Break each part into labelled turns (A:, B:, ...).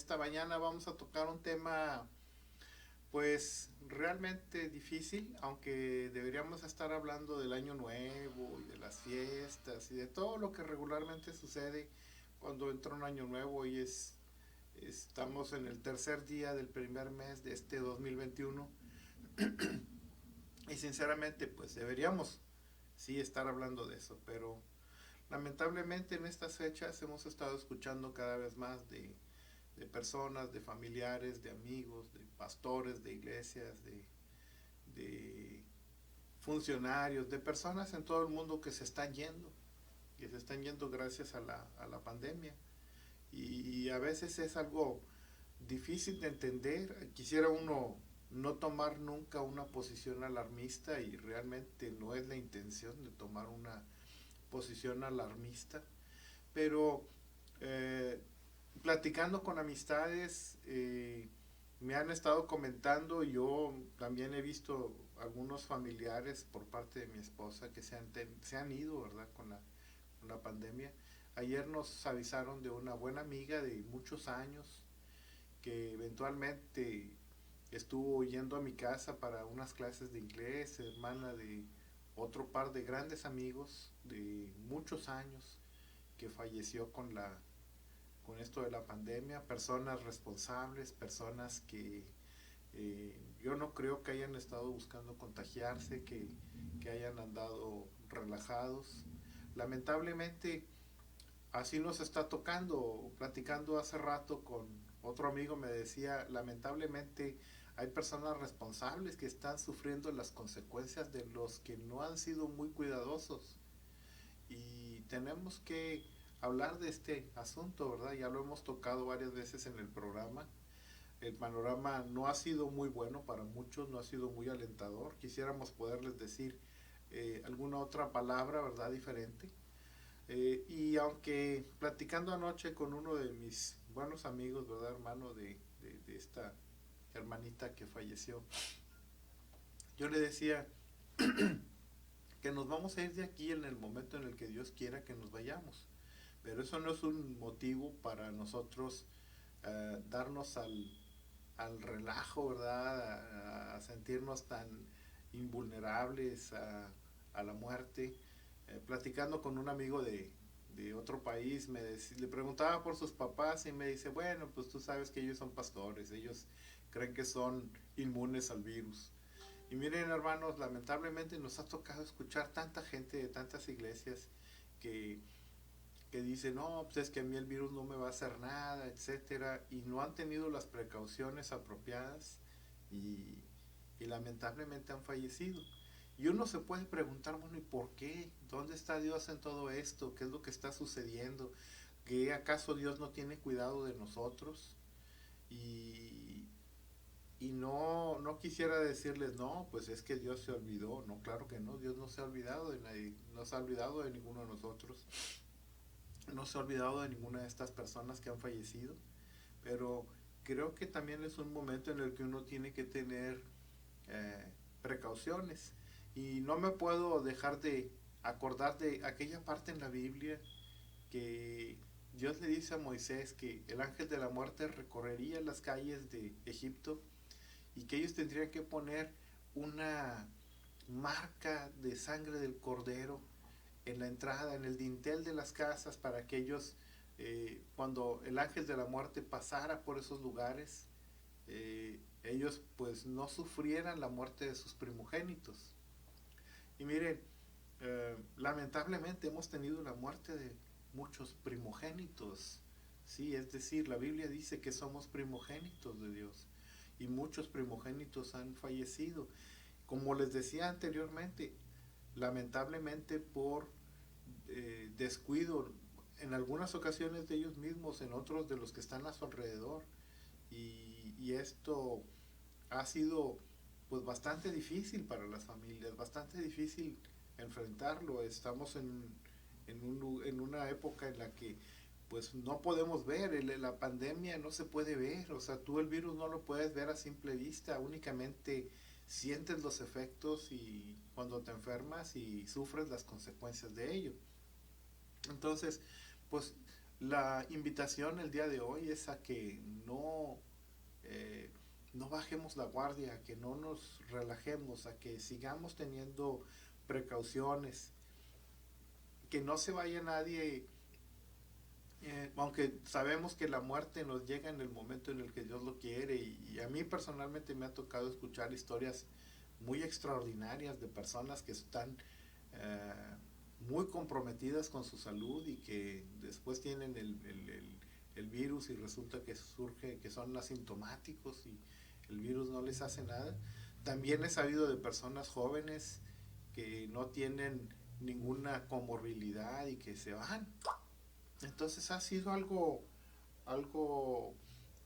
A: esta mañana vamos a tocar un tema pues realmente difícil, aunque deberíamos estar hablando del año nuevo y de las fiestas y de todo lo que regularmente sucede cuando entra un año nuevo y estamos en el tercer día del primer mes de este 2021 y sinceramente pues deberíamos sí estar hablando de eso, pero lamentablemente en estas fechas hemos estado escuchando cada vez más de personas, de familiares, de amigos, de pastores, de iglesias, de funcionarios, de personas en todo el mundo que se están yendo gracias a la pandemia. Y a veces es algo difícil de entender. Quisiera uno no tomar nunca una posición alarmista y realmente no es la intención de tomar una posición alarmista, pero eh, platicando con amistades me han estado comentando, y yo también he visto algunos familiares por parte de mi esposa que se han ido, ¿verdad? Con la pandemia. Ayer nos avisaron de una buena amiga de muchos años que eventualmente estuvo yendo a mi casa para unas clases de inglés, hermana de otro par de grandes amigos de muchos años que falleció con esto de la pandemia, personas responsables, personas que yo no creo que hayan estado buscando contagiarse, que hayan andado relajados. Lamentablemente así nos está tocando. Platicando hace rato con otro amigo me decía, lamentablemente hay personas responsables que están sufriendo las consecuencias de los que no han sido muy cuidadosos y tenemos que hablar de este asunto, ¿verdad? Ya lo hemos tocado varias veces en el programa. El panorama no ha sido muy bueno para muchos, no ha sido muy alentador. Quisiéramos poderles decir alguna otra palabra, ¿verdad? Diferente. Y aunque platicando anoche con uno de mis buenos amigos, ¿verdad? Hermano de esta hermanita que falleció, yo le decía que nos vamos a ir de aquí en el momento en el que Dios quiera que nos vayamos. Pero eso no es un motivo para nosotros darnos al relajo, ¿verdad? A sentirnos tan invulnerables a la muerte. Platicando con un amigo de otro país, le preguntaba por sus papás y me dice, bueno, pues tú sabes que ellos son pastores, ellos creen que son inmunes al virus. Y miren, hermanos, lamentablemente nos ha tocado escuchar tanta gente de tantas iglesias que dice, no, pues es que a mí el virus no me va a hacer nada, etcétera, y no han tenido las precauciones apropiadas y, y lamentablemente han fallecido. Y uno se puede preguntar, bueno, ¿y por qué? ¿Dónde está Dios en todo esto? ¿Qué es lo que está sucediendo? ¿Que acaso Dios no tiene cuidado de nosotros? Y, y no quisiera decirles, no, pues es que Dios se olvidó. No, claro que no, Dios no se ha olvidado de nadie, no se ha olvidado de ninguno de nosotros, no se ha olvidado de ninguna de estas personas que han fallecido, pero creo que también es un momento en el que uno tiene que tener eh, precauciones. Y no me puedo dejar de acordar de aquella parte en la Biblia que Dios le dice a Moisés que el ángel de la muerte recorrería las calles de Egipto y que ellos tendrían que poner una marca de sangre del cordero en la entrada, en el dintel de las casas, para que ellos, cuando el ángel de la muerte pasara por esos lugares, ellos pues no sufrieran la muerte de sus primogénitos. Y miren, lamentablemente hemos tenido la muerte de muchos primogénitos. Sí, es decir, la Biblia dice que somos primogénitos de Dios y muchos primogénitos han fallecido. Como les decía anteriormente, lamentablemente por descuido, en algunas ocasiones de ellos mismos, en otros de los que están a su alrededor. Y esto ha sido pues bastante difícil para las familias, bastante difícil enfrentarlo. Estamos en una época en la que pues no podemos ver, la pandemia no se puede ver, o sea, tú el virus no lo puedes ver a simple vista, únicamente sientes los efectos y cuando te enfermas y sufres las consecuencias de ello. Entonces, pues La invitación el día de hoy es a que eh, no bajemos la guardia, a que no nos relajemos, a que sigamos teniendo precauciones, que no se vaya nadie, aunque sabemos que la muerte nos llega en el momento en el que Dios lo quiere, y a mí personalmente me ha tocado escuchar historias muy extraordinarias de personas que están eh, muy comprometidas con su salud y que después tienen el virus y resulta que surge que son asintomáticos y el virus no les hace nada. También he sabido de personas jóvenes que no tienen ninguna comorbilidad y que se van. Entonces ha sido algo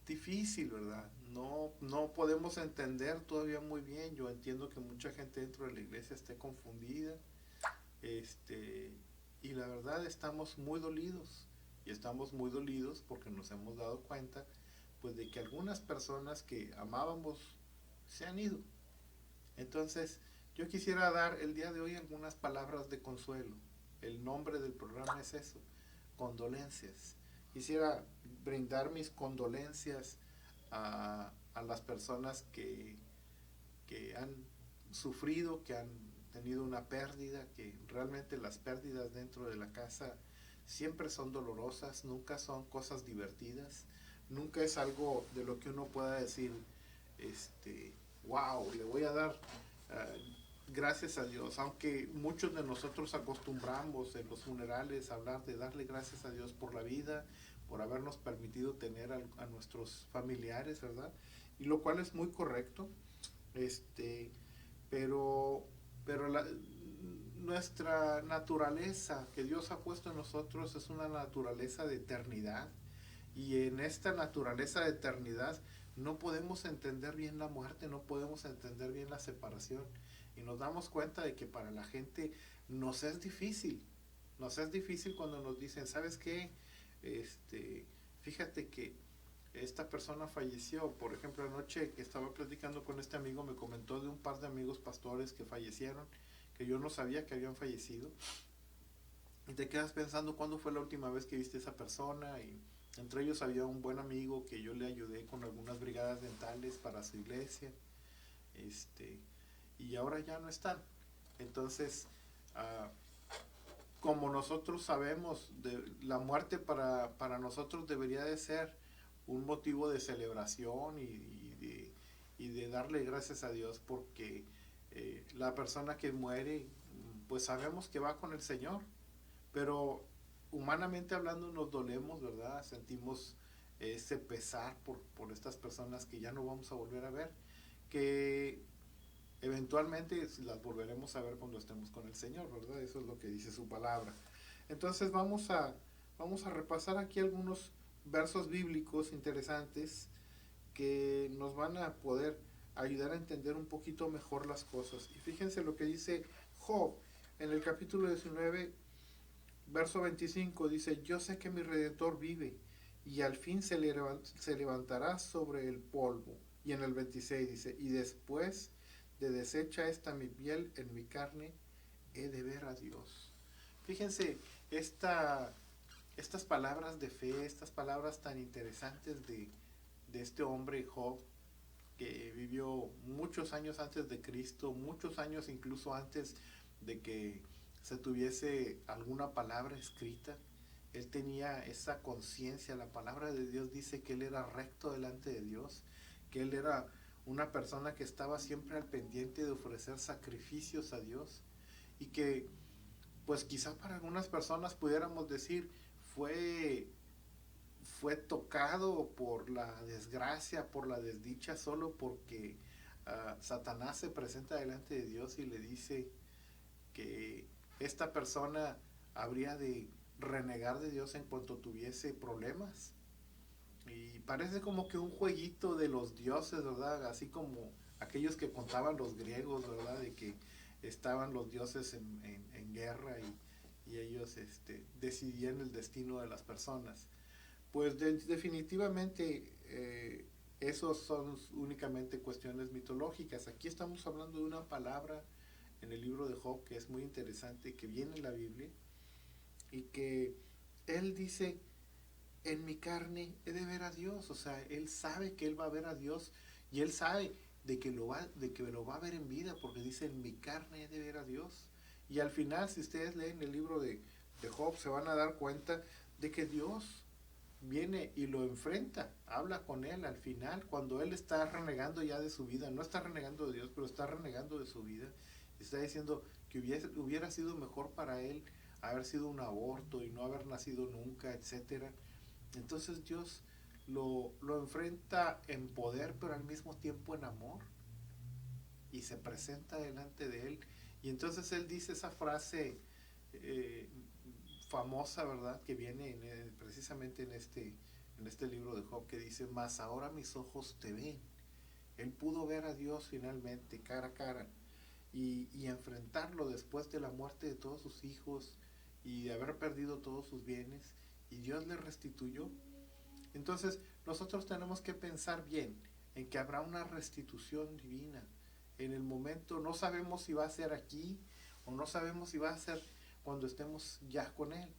A: difícil, ¿verdad? No podemos entender todavía muy bien. Yo entiendo que mucha gente dentro de la iglesia esté confundida, este, y la verdad estamos muy dolidos. Y estamos muy dolidos porque nos hemos dado cuenta, pues, de que algunas personas que amábamos se han ido. Entonces, yo quisiera dar el día de hoy algunas palabras de consuelo. El nombre del programa es eso, condolencias. Quisiera brindar mis condolencias a las personas que han sufrido, que han tenido una pérdida, que realmente las pérdidas dentro de la casa siempre son dolorosas, nunca son cosas divertidas, nunca es algo de lo que uno pueda decir, wow, le voy a dar gracias a Dios, aunque muchos de nosotros acostumbramos en los funerales a hablar de darle gracias a Dios por la vida, por habernos permitido tener a nuestros familiares, ¿verdad? Y lo cual es muy correcto, este, pero, pero nuestra naturaleza que Dios ha puesto en nosotros es una naturaleza de eternidad, y en esta naturaleza de eternidad no podemos entender bien la muerte, no podemos entender bien la separación, y nos damos cuenta de que para la gente nos es difícil, cuando nos dicen, ¿sabes qué? Fíjate que esta persona falleció. Por ejemplo, anoche que estaba platicando con este amigo, me comentó de un par de amigos pastores que fallecieron, que yo no sabía que habían fallecido, y te quedas pensando cuándo fue la última vez que viste a esa persona. Y entre ellos había un buen amigo que yo le ayudé con algunas brigadas dentales para su iglesia, este, y ahora ya no están. Entonces, uh, como nosotros sabemos, la muerte para nosotros debería de ser un motivo de celebración y de darle gracias a Dios, porque la persona que muere, pues sabemos que va con el Señor, pero humanamente hablando nos dolemos, ¿verdad? Sentimos ese pesar por estas personas que ya no vamos a volver a ver, que eventualmente las volveremos a ver cuando estemos con el Señor, ¿verdad? Eso es lo que dice su palabra. Entonces vamos a repasar aquí algunos versos bíblicos interesantes que nos van a poder ayudar a entender un poquito mejor las cosas. Y fíjense lo que dice Job en el capítulo 19, verso 25, dice, yo sé que mi Redentor vive y al fin se levantará sobre el polvo. Y en el 26 dice, y después de deshecha esta mi piel, en mi carne he de ver a Dios. Fíjense, estas palabras de fe, estas palabras tan interesantes de este hombre Job, que vivió muchos años antes de Cristo, muchos años incluso antes de que se tuviese alguna palabra escrita. Él tenía esa conciencia. La palabra de Dios dice que él era recto delante de Dios, que él era una persona que estaba siempre al pendiente de ofrecer sacrificios a Dios, y que pues quizá para algunas personas pudiéramos decir fue fue tocado por la desgracia, por la desdicha, solo porque Satanás se presenta delante de Dios y le dice que esta persona habría de renegar de Dios en cuanto tuviese problemas. Y parece como que un jueguito de los dioses, ¿verdad? Así como aquellos que contaban los griegos, ¿verdad? De que estaban los dioses en guerra, y ellos decidían el destino de las personas. Pues definitivamente esos son únicamente cuestiones mitológicas. Aquí estamos hablando de una palabra en el libro de Job que es muy interesante, que viene en la Biblia, y que él dice en mi carne he de ver a Dios. O sea, él sabe que él va a ver a Dios y él sabe de que lo va a ver en vida, porque dice, en mi carne he de ver a Dios. Y al final, si ustedes leen el libro de Job, se van a dar cuenta de que Dios viene y lo enfrenta, habla con él al final, cuando él está renegando ya de su vida, no está renegando de Dios, pero está renegando de su vida, está diciendo que hubiera sido mejor para él haber sido un aborto y no haber nacido nunca, etcétera. Entonces Dios lo enfrenta en poder, pero al mismo tiempo en amor, y se presenta delante de él. Y entonces él dice esa frase eh, famosa, ¿verdad? Que viene precisamente en este libro de Job, que dice, mas ahora mis ojos te ven. Él pudo ver a Dios finalmente, cara a cara, y enfrentarlo después de la muerte de todos sus hijos y de haber perdido todos sus bienes, y Dios le restituyó. Entonces nosotros tenemos que pensar bien en que habrá una restitución divina. En el momento no sabemos si va a ser aquí o no sabemos si va a ser cuando estemos ya con Él,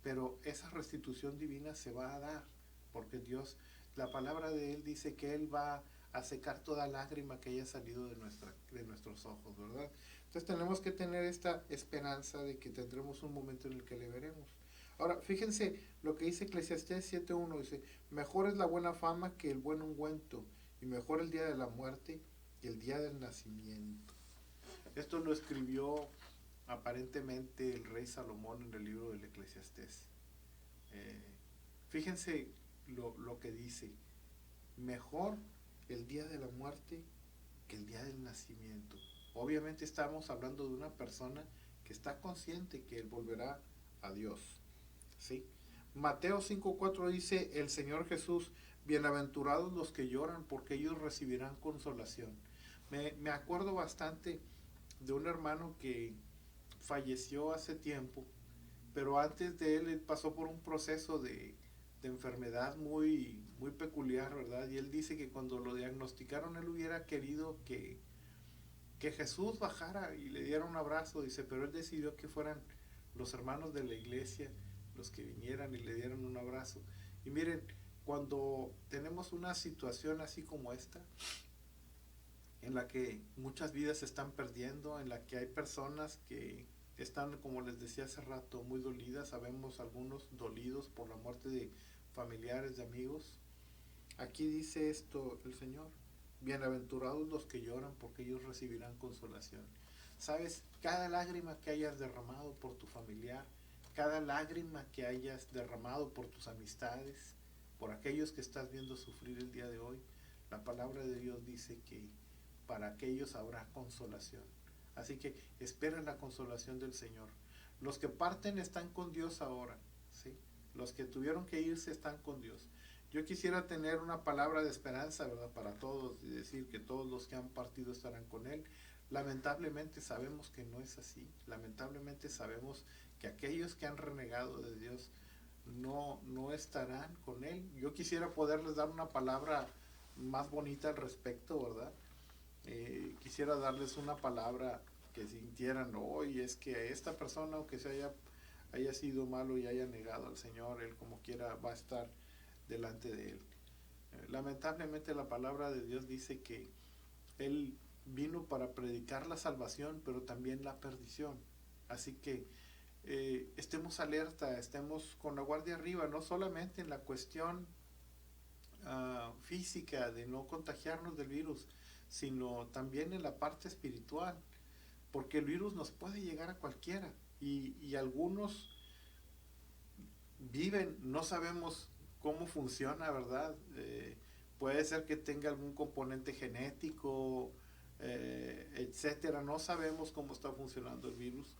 A: pero esa restitución divina se va a dar, porque Dios, la palabra de Él dice que Él va a secar toda lágrima que haya salido de nuestros ojos, ¿verdad? Entonces tenemos que tener esta esperanza de que tendremos un momento en el que le veremos. Ahora, fíjense lo que dice Eclesiastés 7.1, dice, mejor es la buena fama que el buen ungüento, y mejor el día de la muerte que el día del nacimiento. Esto lo escribió aparentemente el rey Salomón en el libro del Eclesiastés. Eh, Fíjense lo que dice, mejor el día de la muerte que el día del nacimiento. Obviamente estamos hablando de una persona que está consciente que él volverá a Dios. ¿Sí? Mateo 5.4 dice, el Señor Jesús, bienaventurados los que lloran, porque ellos recibirán consolación. Me acuerdo bastante de un hermano que falleció hace tiempo, pero antes de él pasó por un proceso de enfermedad muy peculiar, ¿verdad? Y él dice que cuando lo diagnosticaron, él hubiera querido que Jesús bajara y le diera un abrazo, dice, pero él decidió que fueran los hermanos de la iglesia los que vinieran y le dieran un abrazo. Y miren, cuando tenemos una situación así como esta, en la que muchas vidas se están perdiendo, en la que hay personas que están, como les decía hace rato, muy dolidas, sabemos algunos dolidos por la muerte de familiares, de amigos. Aquí dice esto el Señor, bienaventurados los que lloran porque ellos recibirán consolación. Sabes, cada lágrima que hayas derramado por tu familiar, cada lágrima que hayas derramado por tus amistades, por aquellos que estás viendo sufrir el día de hoy, la palabra de Dios dice que para aquellos habrá consolación. Así que espera la consolación del Señor. Los que parten están con Dios ahora, ¿sí? Los que tuvieron que irse están con Dios. Yo quisiera tener una palabra de esperanza, ¿verdad? Para todos, y decir que todos los que han partido estarán con Él. Lamentablemente sabemos que no es así. Lamentablemente sabemos que aquellos que han renegado de Dios no estarán con Él. Yo quisiera poderles dar una palabra más bonita al respecto, ¿verdad? Quisiera darles una palabra que sintieran, hoy es que esta persona, aunque haya sido malo y haya negado al Señor, Él como quiera va a estar delante de Él. Lamentablemente la palabra de Dios dice que Él vino para predicar la salvación, pero también la perdición. Así que estemos alerta, estemos con la guardia arriba, no solamente en la cuestión física de no contagiarnos del virus, sino también en la parte espiritual, porque el virus nos puede llegar a cualquiera y algunos viven, no sabemos cómo funciona, ¿verdad? Puede ser que tenga algún componente genético, etcétera. No sabemos cómo está funcionando el virus.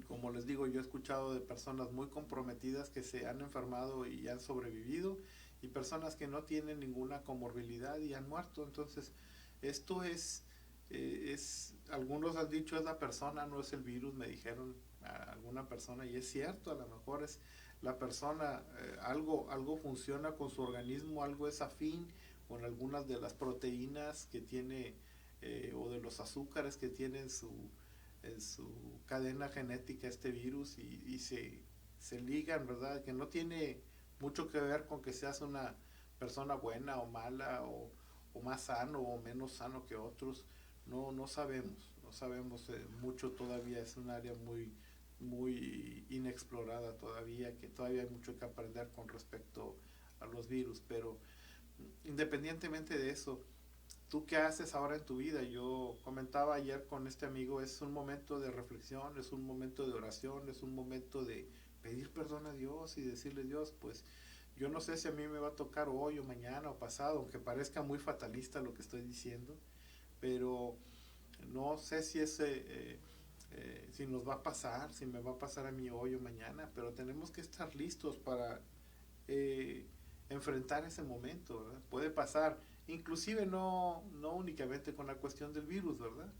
A: Como les digo, yo he escuchado de personas muy comprometidas que se han enfermado y han sobrevivido, y personas que no tienen ninguna comorbilidad y han muerto. Entonces, esto algunos han dicho es la persona, no es el virus, me dijeron a alguna persona, y es cierto, a lo mejor es la persona, algo funciona con su organismo, algo es afín con algunas de las proteínas que tiene, o de los azúcares que tiene en su cadena genética este virus, y se ligan, ¿verdad? Que no tiene mucho que ver con que seas una persona buena o mala o más sano o menos sano que otros. No, no sabemos mucho todavía, es un área muy inexplorada todavía, que todavía hay mucho que aprender con respecto a los virus, pero independientemente de eso, ¿tú qué haces ahora en tu vida? Yo comentaba ayer con este amigo, es un momento de reflexión, es un momento de oración, es un momento de pedir perdón a Dios y decirle: Dios, pues yo no sé si a mí me va a tocar hoy o mañana o pasado, aunque parezca muy fatalista lo que estoy diciendo, pero no sé si si nos va a pasar, si me va a pasar a mí hoy o mañana, pero tenemos que estar listos para eh, enfrentar ese momento, ¿verdad? Puede pasar, inclusive no únicamente con la cuestión del virus, ¿verdad?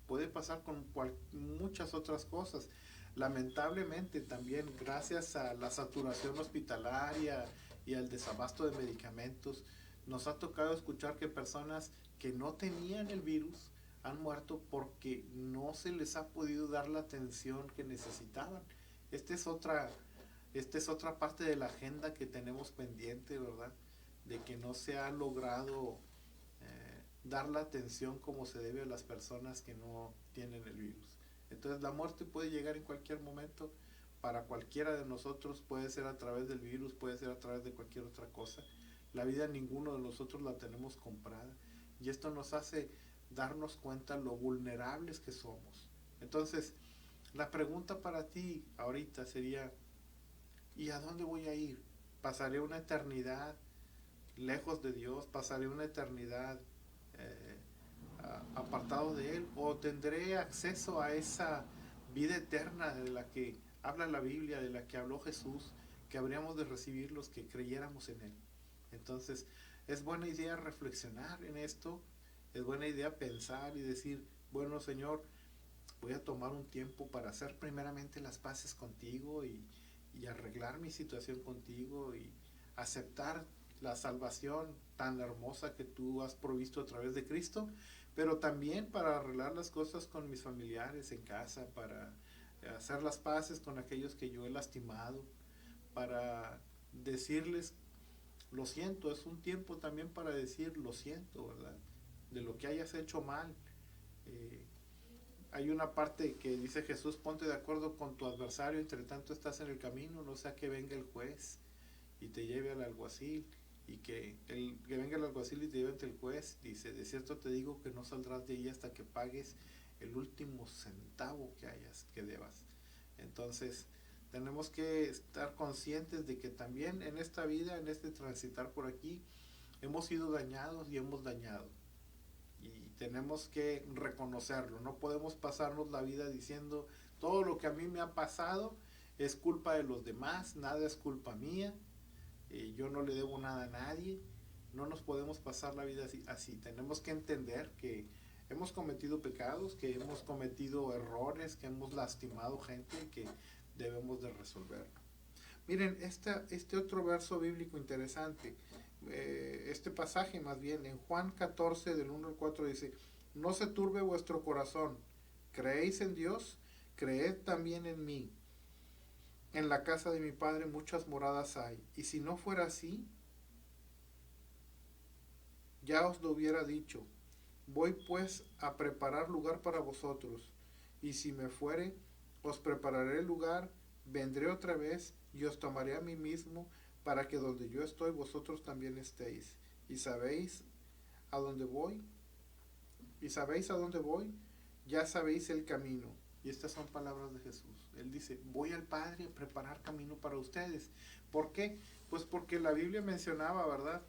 A: Puede pasar con muchas otras cosas. Lamentablemente también, gracias a la saturación hospitalaria y al desabasto de medicamentos, nos ha tocado escuchar que personas que no tenían el virus han muerto porque no se les ha podido dar la atención que necesitaban. Esta es otra, esta es otra parte de la agenda que tenemos pendiente, ¿verdad? De que no se ha logrado dar la atención como se debe a las personas que no tienen el virus. Entonces la muerte puede llegar en cualquier momento para cualquiera de nosotros, puede ser a través del virus, puede ser a través de cualquier otra cosa. La vida ninguno de nosotros la tenemos comprada y esto nos hace darnos cuenta lo vulnerables que somos. Entonces, la pregunta para ti ahorita sería: ¿y a dónde voy a ir? ¿Pasaré una eternidad lejos de Dios? ¿Pasaré una eternidad eh, apartado de Él? ¿O tendré acceso a esa vida eterna de la que habla la Biblia, de la que habló Jesús, que habríamos de recibir los que creyéramos en Él? Entonces, es buena idea reflexionar en esto, es buena idea pensar y decir: bueno, Señor, voy a tomar un tiempo para hacer primeramente las paces contigo y arreglar mi situación contigo y aceptar la salvación tan hermosa que tú has provisto a través de Cristo, pero también para arreglar las cosas con mis familiares en casa, para hacer las paces con aquellos que yo he lastimado, para decirles: lo siento. Es un tiempo también para decir: lo siento, ¿verdad? De lo que hayas hecho mal. Eh, Hay una parte que dice Jesús: ponte de acuerdo con tu adversario, entre tanto estás en el camino, no sea que venga el juez y te lleve al alguacil, y que venga el alguacil y te lleve ante el juez. Dice: de cierto te digo que no saldrás de ahí hasta que pagues el último centavo que debas. Entonces, tenemos que estar conscientes de que también en esta vida, en este transitar por aquí, hemos sido dañados y hemos dañado. Y tenemos que reconocerlo. No podemos pasarnos la vida diciendo: todo lo que a mí me ha pasado es culpa de los demás, nada es culpa mía, yo no le debo nada a nadie. No nos podemos pasar la vida así. Tenemos que entender que hemos cometido pecados, que hemos cometido errores, que hemos lastimado gente y que debemos de resolverlo. Miren, este otro verso bíblico interesante, este pasaje más bien, en Juan 14 del 1 al 4 dice: no se turbe vuestro corazón, creéis en Dios, creed también en mí. En la casa de mi Padre muchas moradas hay, y si no fuera así, ya os lo hubiera dicho. Voy pues a preparar lugar para vosotros, y si me fuere, os prepararé el lugar, vendré otra vez y os tomaré a mí mismo, para que donde yo estoy vosotros también estéis. Y sabéis a dónde voy, y sabéis a dónde voy, ya sabéis el camino. Y estas son palabras de Jesús. Él dice: voy al Padre a preparar camino para ustedes. ¿Por qué? Pues porque la Biblia mencionaba, ¿verdad?,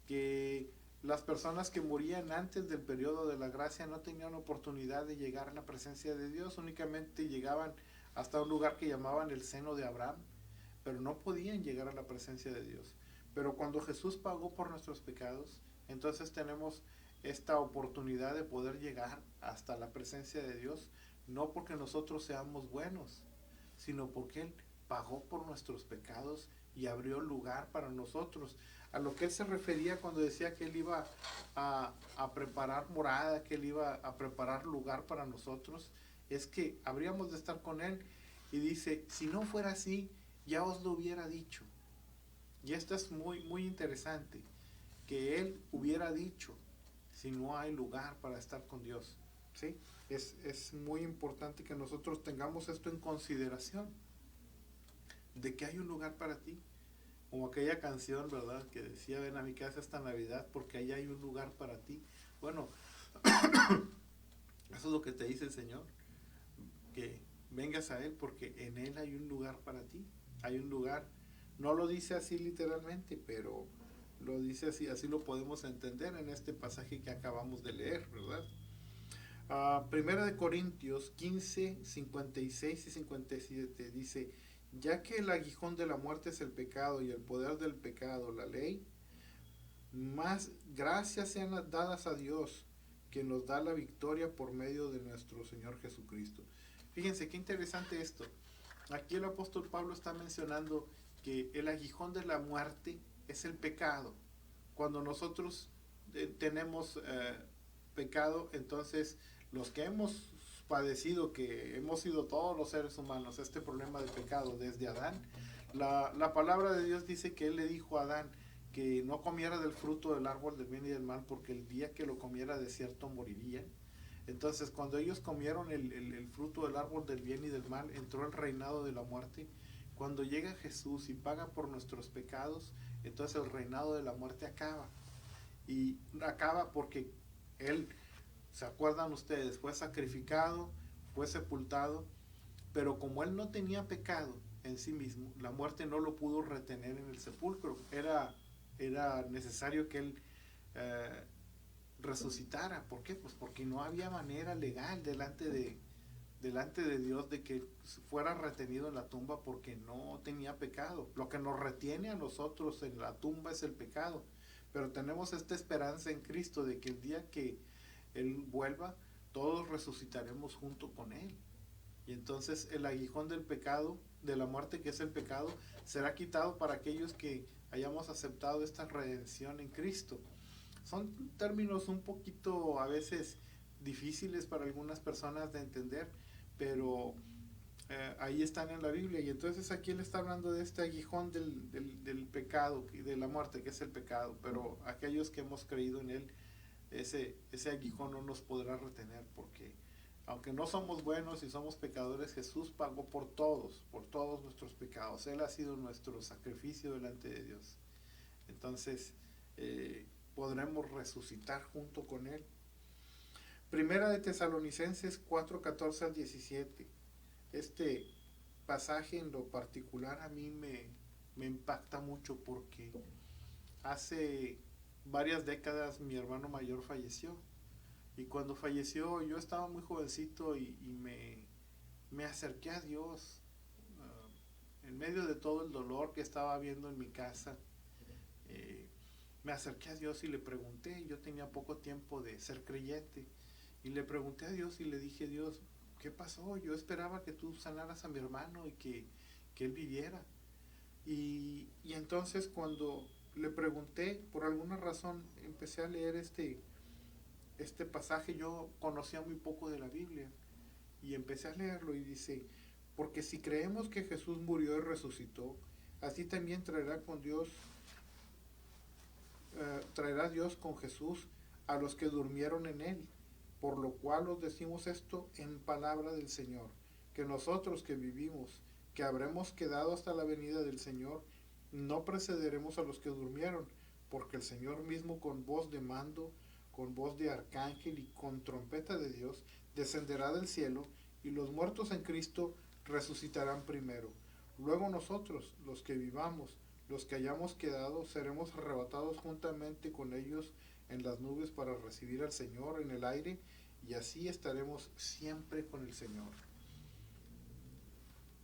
A: que las personas que morían antes del periodo de la gracia no tenían oportunidad de llegar a la presencia de Dios, únicamente llegaban hasta un lugar que llamaban el seno de Abraham, pero no podían llegar a la presencia de Dios. Pero cuando Jesús pagó por nuestros pecados, entonces tenemos esta oportunidad de poder llegar hasta la presencia de Dios, no porque nosotros seamos buenos, sino porque Él pagó por nuestros pecados y abrió lugar para nosotros. A lo que Él se refería cuando decía que Él iba a preparar morada, que Él iba a preparar lugar para nosotros, es que habríamos de estar con Él. Y dice: si no fuera así, ya os lo hubiera dicho. Y esto es muy, muy interesante, que él hubiera dicho, si no hay lugar para estar con Dios, ¿sí? Es muy importante que nosotros tengamos esto en consideración, de que hay un lugar para ti, como aquella canción, ¿verdad? Que decía, ven a mi casa esta Navidad porque ahí hay un lugar para ti. Bueno, eso es lo que te dice el Señor, que vengas a Él porque en Él hay un lugar para ti, hay un lugar, no lo dice así literalmente, pero lo dice así, así lo podemos entender en este pasaje que acabamos de leer, ¿verdad? Primera de Corintios 15, 56 y 57 dice, ya que el aguijón de la muerte es el pecado y el poder del pecado, la ley, más gracias sean dadas a Dios, que nos da la victoria por medio de nuestro Señor Jesucristo. Fíjense qué interesante esto. Aquí el apóstol Pablo está mencionando que el aguijón de la muerte es el pecado. Cuando nosotros tenemos pecado, entonces los que hemos padecido, que hemos sido todos los seres humanos, este problema de pecado desde Adán, la palabra de Dios dice que Él le dijo a Adán que no comiera del fruto del árbol del bien y del mal, porque el día que lo comiera de cierto moriría. Entonces, cuando ellos comieron el fruto del árbol del bien y del mal, entró el reinado de la muerte. Cuando llega Jesús y paga por nuestros pecados, entonces el reinado de la muerte acaba. Y acaba porque Él, ¿se acuerdan ustedes? Fue sacrificado, fue sepultado, pero como Él no tenía pecado en sí mismo, la muerte no lo pudo retener en el sepulcro. Era necesario que Él resucitara. ¿Por qué? Pues porque no había manera legal delante de Dios de que fuera retenido en la tumba porque no tenía pecado. Lo que nos retiene a nosotros en la tumba es el pecado. Pero tenemos esta esperanza en Cristo de que el día que Él vuelva, todos resucitaremos junto con Él. Y entonces el aguijón del pecado, de la muerte que es el pecado, será quitado para aquellos que hayamos aceptado esta redención en Cristo. Son términos un poquito a veces difíciles para algunas personas de entender, pero ahí están en la Biblia. Y entonces aquí él está hablando de este aguijón del pecado, de la muerte, que es el pecado, pero aquellos que hemos creído en él, ese aguijón no nos podrá retener, porque aunque no somos buenos y somos pecadores, Jesús pagó por todos nuestros pecados. Él ha sido nuestro sacrificio delante de Dios. Entonces, podremos resucitar junto con Él. Primera de Tesalonicenses 4, 14 al 17. Este pasaje en lo particular a mí me impacta mucho porque hace varias décadas mi hermano mayor falleció. Y cuando falleció yo estaba muy jovencito y me acerqué a Dios en medio de todo el dolor que estaba viendo en mi casa. Me acerqué a Dios y le pregunté, yo tenía poco tiempo de ser creyente, y le pregunté a Dios y le dije, Dios, ¿qué pasó? Yo esperaba que tú sanaras a mi hermano y que él viviera. Y entonces cuando le pregunté, por alguna razón empecé a leer este pasaje. Yo conocía muy poco de la Biblia y empecé a leerlo y dice, porque si creemos que Jesús murió y resucitó, así también traerá Dios con Jesús a los que durmieron en él. Por lo cual os decimos esto en palabra del Señor, que nosotros que vivimos, que habremos quedado hasta la venida del Señor, no precederemos a los que durmieron, porque el Señor mismo con voz de mando, con voz de arcángel y con trompeta de Dios, descenderá del cielo, y los muertos en Cristo resucitarán primero. Luego nosotros, los que vivamos, los que hayamos quedado, seremos arrebatados juntamente con ellos en las nubes para recibir al Señor en el aire, y así estaremos siempre con el Señor.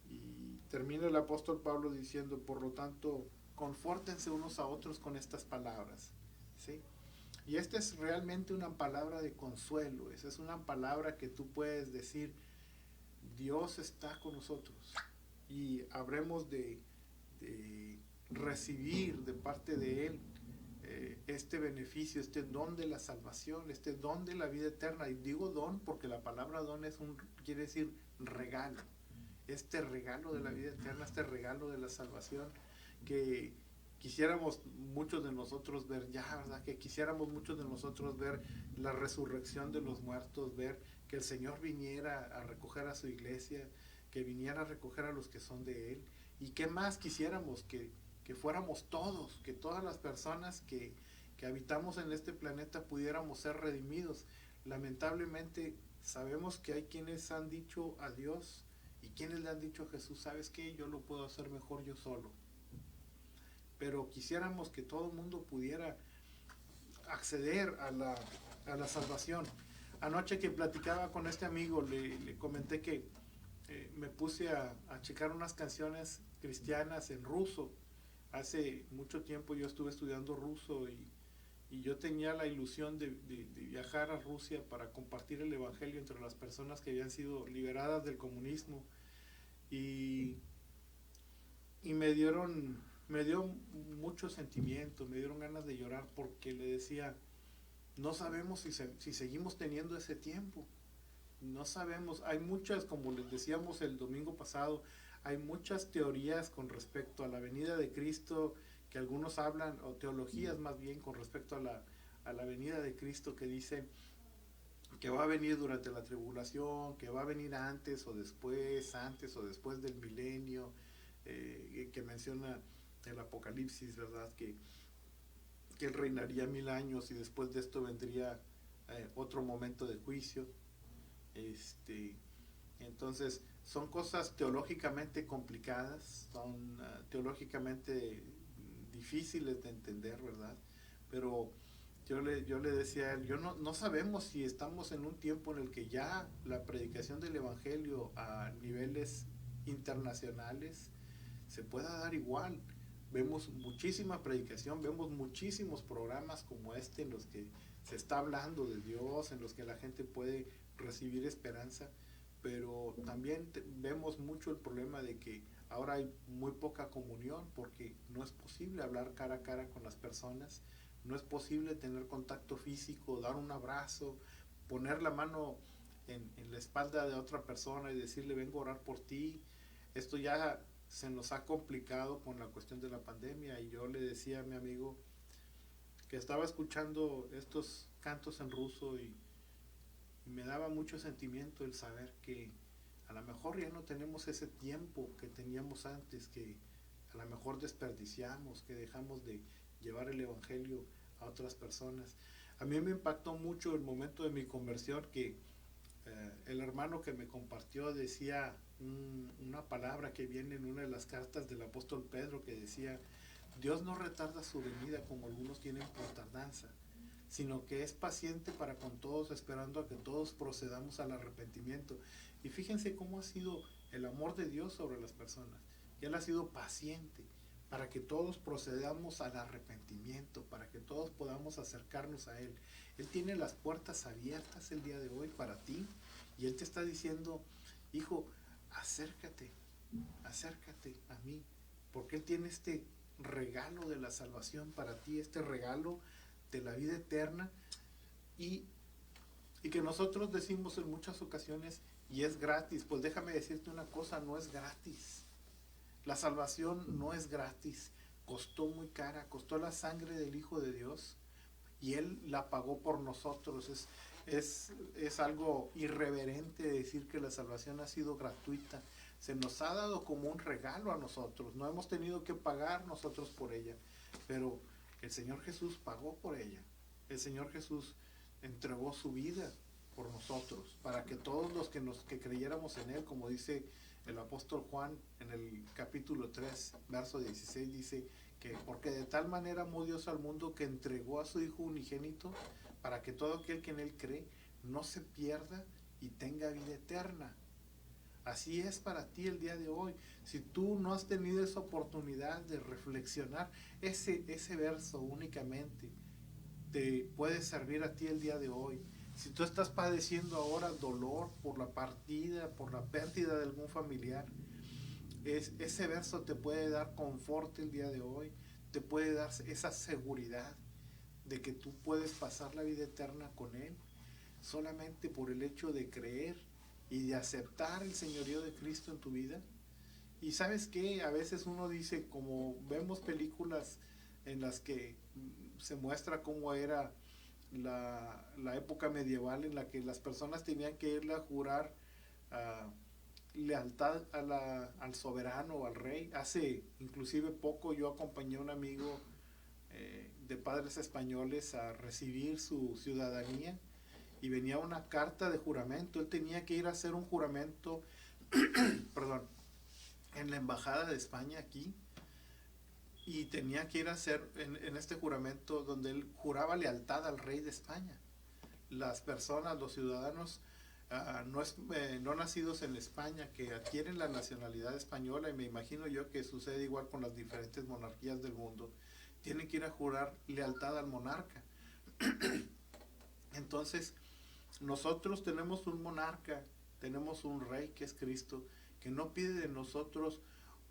A: Y termina el apóstol Pablo diciendo, por lo tanto, confórtense unos a otros con estas palabras, ¿sí? Y esta es realmente una palabra de consuelo, esa es una palabra que tú puedes decir, Dios está con nosotros, y habremos de recibir de parte de Él este beneficio, este don de la salvación, este don de la vida eterna. Y digo don porque la palabra don quiere decir regalo. Este regalo de la vida eterna, este regalo de la salvación, que quisiéramos muchos de nosotros ver ya, ¿verdad? Que quisiéramos muchos de nosotros ver la resurrección de los muertos, ver que el Señor viniera a recoger a su iglesia, que viniera a recoger a los que son de Él. ¿Y qué más quisiéramos? Que fuéramos todos, que todas las personas que habitamos en este planeta pudiéramos ser redimidos. Lamentablemente sabemos que hay quienes han dicho a Dios y quienes le han dicho a Jesús, ¿sabes qué? Yo lo puedo hacer mejor yo solo. Pero quisiéramos que todo el mundo pudiera acceder a la salvación. Anoche que platicaba con este amigo, le comenté que me puse a checar unas canciones cristianas en ruso. Hace mucho tiempo yo estuve estudiando ruso y yo tenía la ilusión de viajar a Rusia para compartir el evangelio entre las personas que habían sido liberadas del comunismo. Y, y me dio mucho sentimiento, me dieron ganas de llorar porque le decía, no sabemos si seguimos teniendo ese tiempo. No sabemos, hay muchas, como les decíamos el domingo pasado, hay muchas teorías con respecto a la venida de Cristo, que algunos hablan, o teologías más bien, con respecto a la venida de Cristo, que dicen que va a venir durante la tribulación, que va a venir antes o después del milenio, que menciona el Apocalipsis, ¿verdad? Que él reinaría 1000 años y después de esto vendría otro momento de juicio. Entonces son cosas teológicamente complicadas, son teológicamente difíciles de entender, ¿verdad? Pero yo le decía a él, no sabemos si estamos en un tiempo en el que ya la predicación del Evangelio a niveles internacionales se pueda dar igual. Vemos muchísima predicación, vemos muchísimos programas como este en los que se está hablando de Dios, en los que la gente puede recibir esperanza, pero también vemos mucho el problema de que ahora hay muy poca comunión porque no es posible hablar cara a cara con las personas, no es posible tener contacto físico, dar un abrazo, poner la mano en la espalda de otra persona y decirle vengo a orar por ti. Esto ya se nos ha complicado con la cuestión de la pandemia y yo le decía a mi amigo que estaba escuchando estos cantos en ruso y me daba mucho sentimiento el saber que a lo mejor ya no tenemos ese tiempo que teníamos antes, que a lo mejor desperdiciamos, que dejamos de llevar el evangelio a otras personas. A mí me impactó mucho el momento de mi conversión que el hermano que me compartió decía una palabra que viene en una de las cartas del apóstol Pedro que decía, Dios no retarda su venida como algunos tienen por tardanza, sino que es paciente para con todos, esperando a que todos procedamos al arrepentimiento. Y fíjense cómo ha sido el amor de Dios sobre las personas. Y Él ha sido paciente para que todos procedamos al arrepentimiento, para que todos podamos acercarnos a Él. Él tiene las puertas abiertas el día de hoy para ti y Él te está diciendo, hijo, acércate, acércate a mí, porque Él tiene este regalo de la salvación para ti, este regalo de la vida eterna y que nosotros decimos en muchas ocasiones y es gratis. Pues déjame decirte una cosa, no es gratis. La salvación no es gratis, costó muy cara, costó la sangre del Hijo de Dios y Él la pagó por nosotros. Es algo irreverente decir que la salvación ha sido gratuita. Se nos ha dado como un regalo a nosotros, no hemos tenido que pagar nosotros por ella, pero el Señor Jesús pagó por ella. El Señor Jesús entregó su vida por nosotros, para que todos los que creyéramos en Él, como dice el apóstol Juan en el capítulo 3, verso 16, dice que porque de tal manera amó Dios al mundo que entregó a su Hijo unigénito, para que todo aquel que en Él cree no se pierda y tenga vida eterna. Así es para ti el día de hoy. Si tú no has tenido esa oportunidad de reflexionar, ese verso únicamente te puede servir a ti el día de hoy. Si tú estás padeciendo ahora dolor por la partida, por la pérdida de algún familiar, ese verso te puede dar confort el día de hoy, te puede dar esa seguridad de que tú puedes pasar la vida eterna con Él, solamente por el hecho de creer y de aceptar el señorío de Cristo en tu vida. Y sabes qué, a veces uno dice, como vemos películas en las que se muestra cómo era la época medieval, en la que las personas tenían que irle a jurar lealtad al soberano o al rey. Hace inclusive poco yo acompañé a un amigo de padres españoles a recibir su ciudadanía, y venía una carta de juramento. Él tenía que ir a hacer un juramento perdón, en la embajada de España aquí, y tenía que ir a hacer en este juramento donde él juraba lealtad al rey de España. Las personas, los ciudadanos no nacidos en España, que adquieren la nacionalidad española, y me imagino yo que sucede igual con las diferentes monarquías del mundo, tienen que ir a jurar lealtad al monarca. Entonces, nosotros tenemos un monarca, tenemos un rey que es Cristo, que no pide de nosotros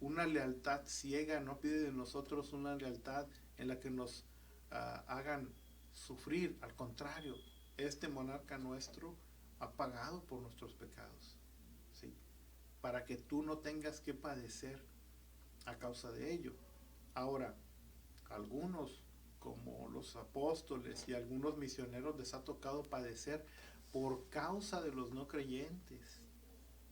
A: una lealtad ciega, no pide de nosotros una lealtad en la que nos hagan sufrir. Al contrario, este monarca nuestro ha pagado por nuestros pecados, ¿sí? Para que tú no tengas que padecer a causa de ello. Ahora, algunos, como los apóstoles y algunos misioneros, les ha tocado padecer por causa de los no creyentes,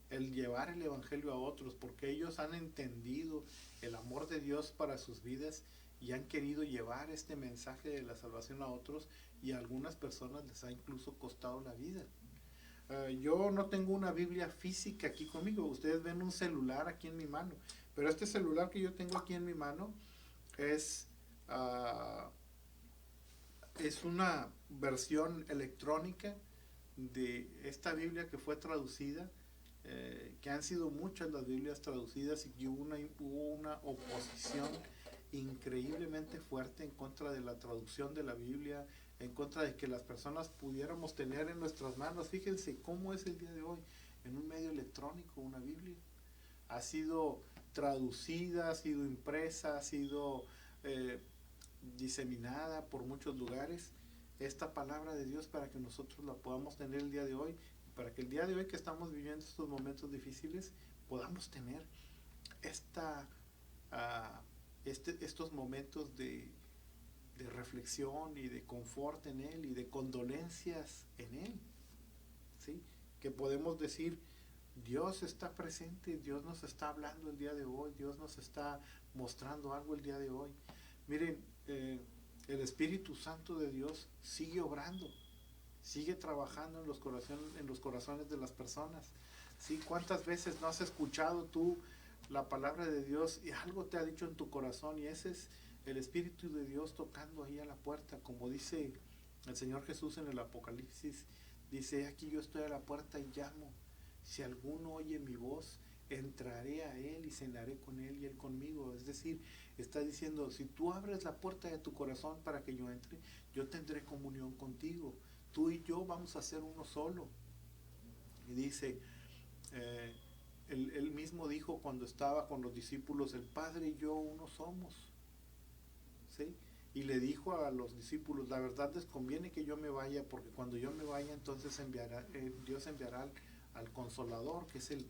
A: el llevar el evangelio a otros, porque ellos han entendido el amor de Dios para sus vidas y han querido llevar este mensaje de la salvación a otros, y a algunas personas les ha incluso costado la vida. Yo no tengo una Biblia física aquí conmigo. Ustedes ven un celular aquí en mi mano, pero este celular que yo tengo aquí en mi mano es una versión electrónica de esta Biblia que fue traducida, que han sido muchas las Biblias traducidas, y hubo una oposición increíblemente fuerte en contra de la traducción de la Biblia, en contra de que las personas pudiéramos tener en nuestras manos. Fíjense cómo es el día de hoy, en un medio electrónico, una Biblia. Ha sido traducida, ha sido impresa, ha sido diseminada por muchos lugares, esta palabra de Dios, para que nosotros la podamos tener el día de hoy, para que el día de hoy que estamos viviendo estos momentos difíciles podamos tener estos momentos de reflexión y de confort en Él y de condolencias en Él, ¿sí? Que podemos decir, Dios está presente, Dios nos está hablando el día de hoy, Dios nos está mostrando algo el día de hoy. Miren, el Espíritu Santo de Dios sigue obrando, sigue trabajando en los corazones de las personas, ¿sí? ¿Cuántas veces no has escuchado tú la palabra de Dios y algo te ha dicho en tu corazón, y ese es el Espíritu de Dios tocando ahí a la puerta? Como dice el Señor Jesús en el Apocalipsis, dice, aquí yo estoy a la puerta y llamo. Si alguno oye mi voz, entraré a él y cenaré con él y él conmigo. Es decir, está diciendo, si tú abres la puerta de tu corazón para que yo entre, yo tendré comunión contigo. Tú y yo vamos a ser uno solo. Y dice, él mismo dijo cuando estaba con los discípulos, el Padre y yo uno somos, ¿sí? Y le dijo a los discípulos, la verdad les conviene que yo me vaya, porque cuando yo me vaya, entonces Dios enviará al Consolador, que es el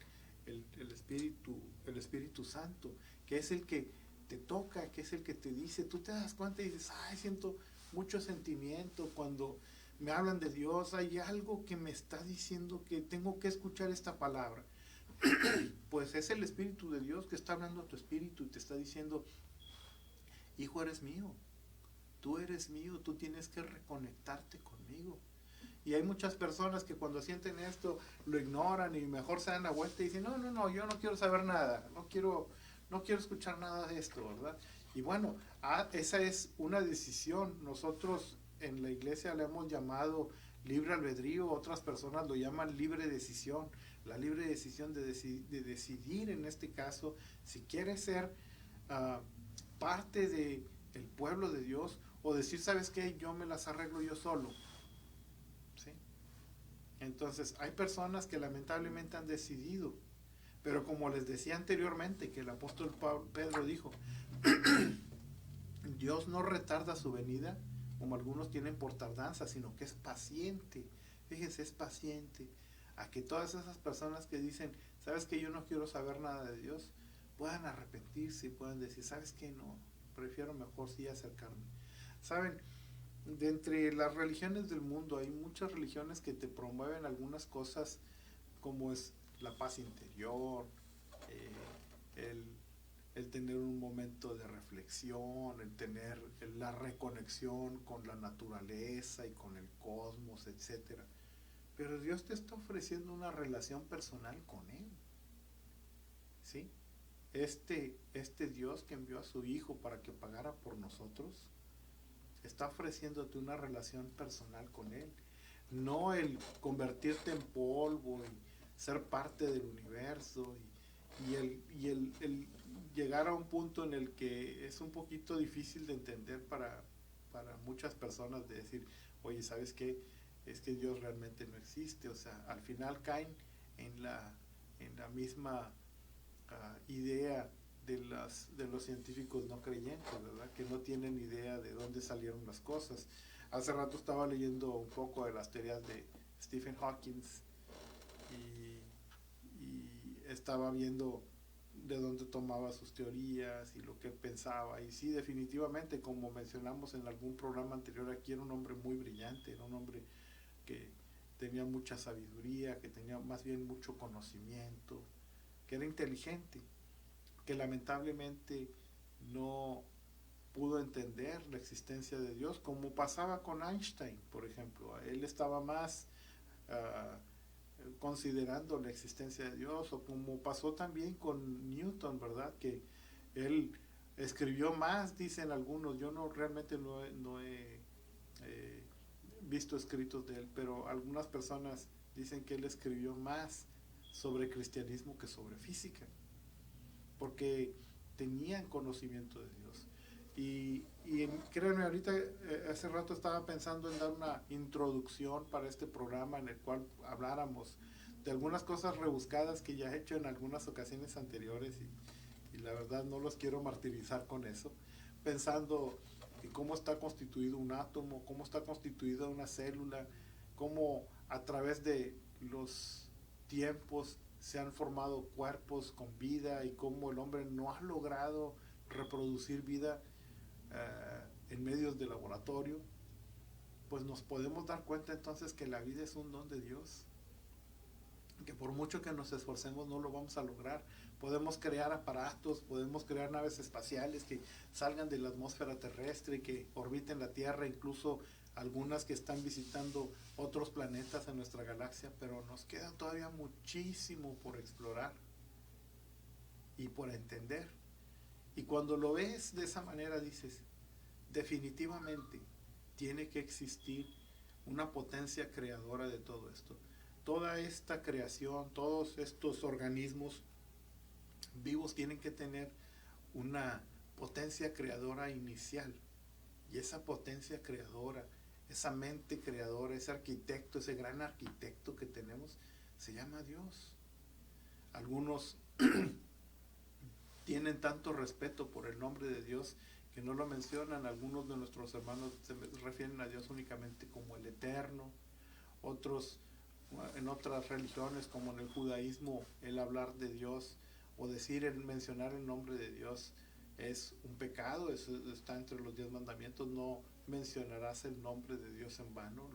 A: Espíritu Santo, que es el que te toca, que es el que te dice, tú te das cuenta y dices, ay, siento mucho sentimiento cuando me hablan de Dios, hay algo que me está diciendo que tengo que escuchar esta palabra. Pues es el Espíritu de Dios que está hablando a tu espíritu y te está diciendo, hijo, eres mío, tú tienes que reconectarte conmigo. Y hay muchas personas que cuando sienten esto lo ignoran y mejor se dan la vuelta y dicen, no, yo no quiero saber nada, no quiero escuchar nada de esto, ¿verdad? Y bueno, esa es una decisión. Nosotros en la iglesia le hemos llamado libre albedrío, otras personas lo llaman libre decisión. La libre decisión de decidir en este caso si quieres ser parte del pueblo de Dios, o decir, ¿sabes qué? Yo me las arreglo yo solo. ¿Sí? Entonces, hay personas que lamentablemente han decidido, pero como les decía anteriormente, que el apóstol Pedro dijo, Dios no retarda su venida, como algunos tienen por tardanza, sino que es paciente. Fíjense, es paciente a que todas esas personas que dicen, ¿sabes qué? Yo no quiero saber nada de Dios, puedan arrepentirse y puedan decir, ¿sabes qué? No, prefiero mejor sí acercarme. ¿Saben? De entre las religiones del mundo hay muchas religiones que te promueven algunas cosas como es la paz interior, eh, el, el tener un momento de reflexión, el tener la reconexión con la naturaleza y con el cosmos, etcétera. Pero Dios te está ofreciendo una relación personal con Él, ¿sí? Este Dios que envió a su Hijo para que pagara por nosotros, está ofreciéndote una relación personal con Él. No el convertirte en polvo y ser parte del universo el llegar a un punto en el que es un poquito difícil de entender para muchas personas de decir, oye, ¿sabes qué? Es que Dios realmente no existe. O sea, al final caen en la misma idea de los científicos no creyentes, ¿verdad? Que no tienen idea de dónde salieron las cosas. Hace rato estaba leyendo un poco de las teorías de Stephen Hawking y estaba viendo de dónde tomaba sus teorías y lo que él pensaba. Y sí, definitivamente, como mencionamos en algún programa anterior aquí, era un hombre muy brillante, era un hombre que tenía mucha sabiduría, que tenía más bien mucho conocimiento, que era inteligente, que lamentablemente no pudo entender la existencia de Dios, como pasaba con Einstein, por ejemplo. Él estaba más considerando la existencia de Dios, o como pasó también con Newton, ¿verdad? Que él escribió más, dicen algunos. Yo no realmente no he visto escritos de él, pero algunas personas dicen que él escribió más sobre cristianismo que sobre física, porque tenían conocimiento de Dios. Y créanme, ahorita hace rato estaba pensando en dar una introducción para este programa en el cual habláramos de algunas cosas rebuscadas que ya he hecho en algunas ocasiones anteriores y la verdad no los quiero martirizar con eso, pensando en cómo está constituido un átomo, cómo está constituida una célula, cómo a través de los tiempos se han formado cuerpos con vida y cómo el hombre no ha logrado reproducir vida en medios de laboratorio. Pues nos podemos dar cuenta entonces que la vida es un don de Dios, que por mucho que nos esforcemos no lo vamos a lograr. Podemos crear aparatos, podemos crear naves espaciales que salgan de la atmósfera terrestre y que orbiten la Tierra, incluso algunas que están visitando otros planetas en nuestra galaxia, pero nos queda todavía muchísimo por explorar y por entender. Y cuando lo ves de esa manera dices, definitivamente tiene que existir una potencia creadora de todo esto. Toda esta creación, todos estos organismos vivos tienen que tener una potencia creadora inicial. Y esa potencia creadora, esa mente creadora, ese arquitecto, ese gran arquitecto que tenemos, se llama Dios. Algunos tienen tanto respeto por el nombre de Dios que no lo mencionan. Algunos de nuestros hermanos se refieren a Dios únicamente como el Eterno. Otros, en otras religiones como en el judaísmo, el hablar de Dios o decir, el mencionar el nombre de Dios es un pecado. Eso está entre los 10 mandamientos. No mencionarás el nombre de Dios en vano.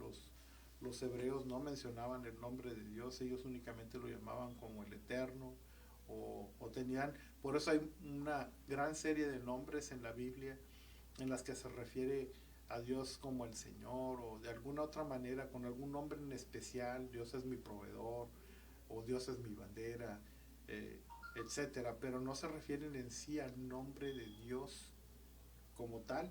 A: Los hebreos no mencionaban el nombre de Dios, ellos únicamente lo llamaban como el Eterno, o tenían, por eso hay una gran serie de nombres en la Biblia en las que se refiere a Dios como el Señor, o de alguna otra manera con algún nombre en especial. Dios es mi proveedor, o Dios es mi bandera, etcétera, pero no se refieren en sí al nombre de Dios como tal,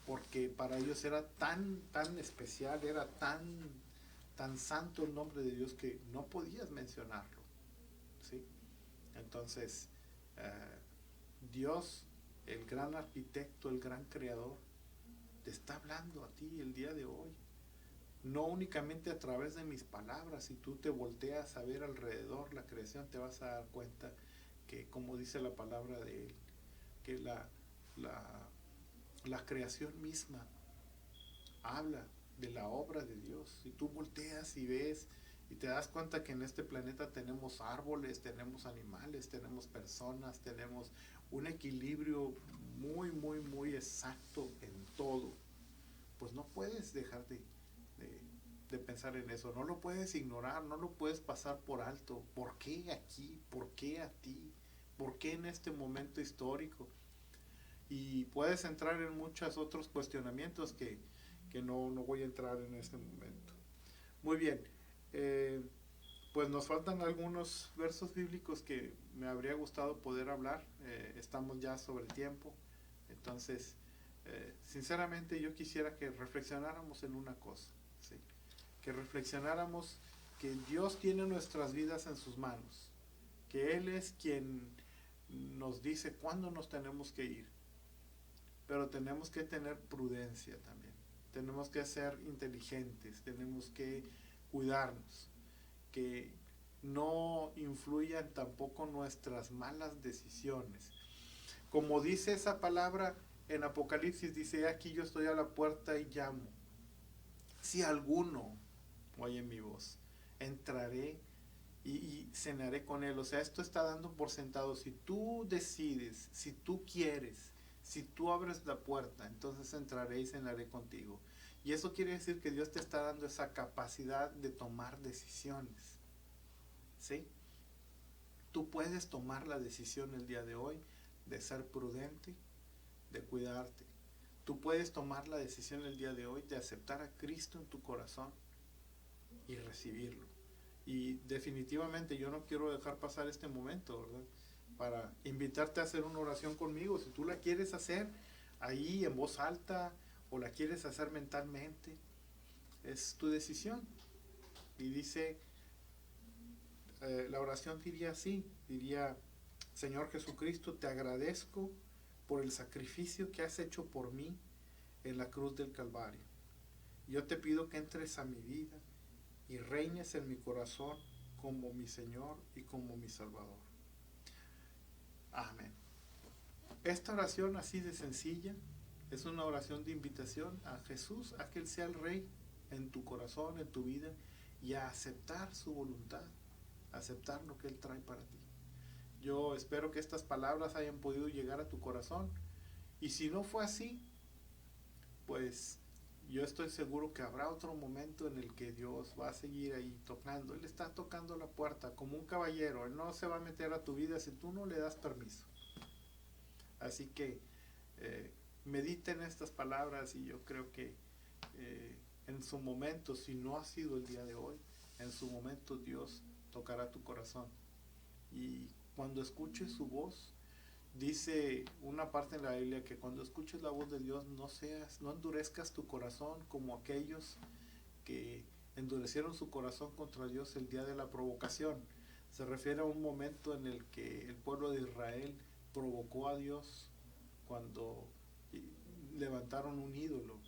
A: porque para ellos era tan especial, era tan santo el nombre de Dios que no podías mencionarlo, ¿sí? Entonces, Dios, el gran arquitecto, el gran creador, te está hablando a ti el día de hoy. No únicamente a través de mis palabras. Si tú te volteas a ver alrededor la creación, te vas a dar cuenta que, como dice la palabra de Él, que la creación misma habla de la obra de Dios. Si tú volteas y ves Y te das cuenta que en este planeta tenemos árboles, tenemos animales, tenemos personas, tenemos un equilibrio muy, muy, muy exacto en todo. Pues no puedes dejar de pensar en eso, no lo puedes ignorar, no lo puedes pasar por alto. ¿Por qué aquí? ¿Por qué a ti? ¿Por qué en este momento histórico? Y puedes entrar en muchos otros cuestionamientos que no voy a entrar en este momento. Muy bien, eh, pues nos faltan algunos versos bíblicos que me habría gustado poder hablar. Estamos ya sobre tiempo, entonces sinceramente yo quisiera que reflexionáramos en una cosa, ¿sí? Que reflexionáramos que Dios tiene nuestras vidas en sus manos, que Él es quien nos dice cuándo nos tenemos que ir, pero tenemos que tener prudencia también, tenemos que ser inteligentes, tenemos que cuidarnos, que no influyan tampoco nuestras malas decisiones. Como dice esa palabra en Apocalipsis, dice: aquí yo estoy a la puerta y llamo. Si alguno oye mi voz, entraré y cenaré con él. O sea, esto está dando por sentado. Si tú decides, si tú quieres, si tú abres la puerta, entonces entraré y cenaré contigo. Y eso quiere decir que Dios te está dando esa capacidad de tomar decisiones, ¿sí? Tú puedes tomar la decisión el día de hoy de ser prudente, de cuidarte. Tú puedes tomar la decisión el día de hoy de aceptar a Cristo en tu corazón y recibirlo. Y definitivamente yo no quiero dejar pasar este momento, ¿verdad? Para invitarte a hacer una oración conmigo. Si tú la quieres hacer ahí en voz alta o la quieres hacer mentalmente, es tu decisión. Y dice, la oración diría así, diría: Señor Jesucristo, te agradezco por el sacrificio que has hecho por mí en la cruz del Calvario. Yo te pido que entres a mi vida y reines en mi corazón como mi Señor y como mi Salvador. Amén. Esta oración así de sencilla es una oración de invitación a Jesús, a que Él sea el Rey en tu corazón, en tu vida, y a aceptar su voluntad, aceptar lo que Él trae para ti. Yo espero que estas palabras hayan podido llegar a tu corazón, y si no fue así, pues yo estoy seguro que habrá otro momento en el que Dios va a seguir ahí tocando. Él está tocando la puerta como un caballero. Él no se va a meter a tu vida si tú no le das permiso. Así que medita en estas palabras, y yo creo que en su momento, si no ha sido el día de hoy, en su momento Dios tocará tu corazón. Y cuando escuches su voz, dice una parte en la Biblia que cuando escuches la voz de Dios no endurezcas tu corazón como aquellos que endurecieron su corazón contra Dios el día de la provocación. Se refiere a un momento en el que el pueblo de Israel provocó a Dios cuando levantaron un ídolo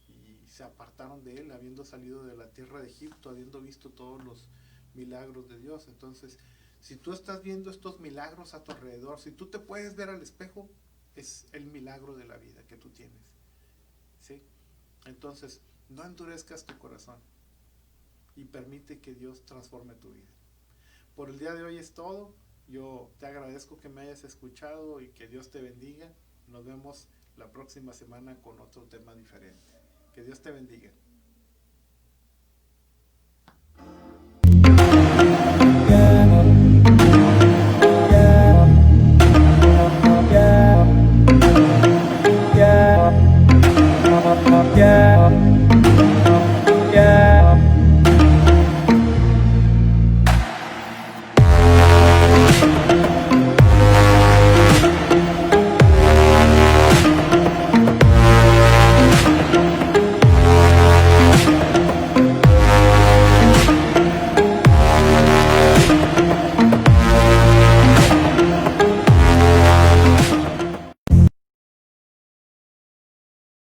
A: y se apartaron de él, habiendo salido de la tierra de Egipto, habiendo visto todos los milagros de Dios. Entonces, si tú estás viendo estos milagros a tu alrededor, si tú te puedes ver al espejo, es el milagro de la vida que tú tienes, ¿sí? Entonces, no endurezcas tu corazón y permite que Dios transforme tu vida. Por el día de hoy es todo. Yo te agradezco que me hayas escuchado y que Dios te bendiga. Nos vemos la próxima semana con otro tema diferente. Que Dios te bendiga.